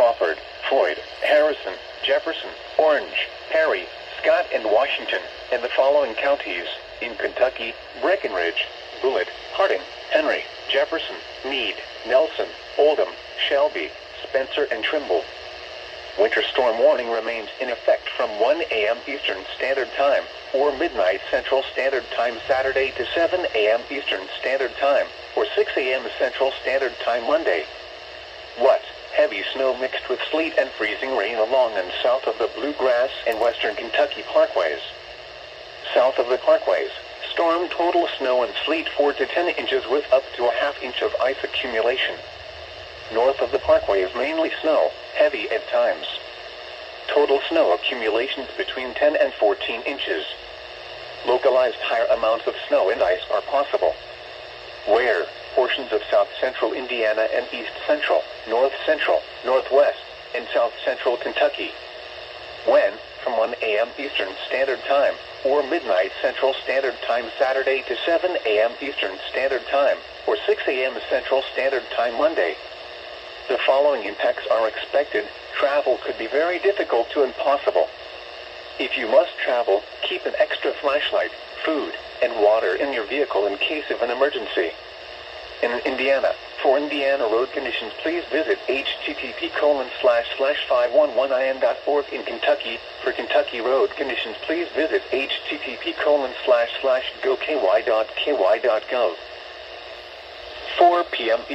Crawford, Floyd, Harrison, Jefferson, Orange, Perry, Scott, and Washington, and the following counties in Kentucky: Breckinridge, Bullitt, Harding, Henry, Jefferson, Meade, Nelson, Oldham, Shelby, Spencer, and Trimble. Winter storm warning remains in effect from 1 a.m. Eastern Standard Time or midnight Central Standard Time Saturday to 7 a.m. Eastern Standard Time or 6 a.m. Central Standard Time Monday. What? Heavy snow mixed with sleet and freezing rain along and south of the Bluegrass and western Kentucky parkways. South of the parkways, storm total snow and sleet 4 to 10 inches with up to a half inch of ice accumulation. North of the parkways, mainly snow, heavy at times. Total snow accumulations between 10 and 14 inches. Localized higher amounts of snow and ice are possible. Where? Portions of south central Indiana and east central, north central, northwest, and south central Kentucky. When? From 1 a.m. Eastern Standard Time or midnight Central Standard Time Saturday to 7 a.m. Eastern Standard Time or 6 a.m. Central Standard Time Monday. The following impacts are expected. Travel could be very difficult to impossible. If you must travel, keep an extra flashlight, food, and water in your vehicle in case of an emergency. In Indiana, for Indiana road conditions, please visit http://511in.org. In Kentucky, for Kentucky road conditions, please visit http://goky.ky.gov. 4 p.m. Eastern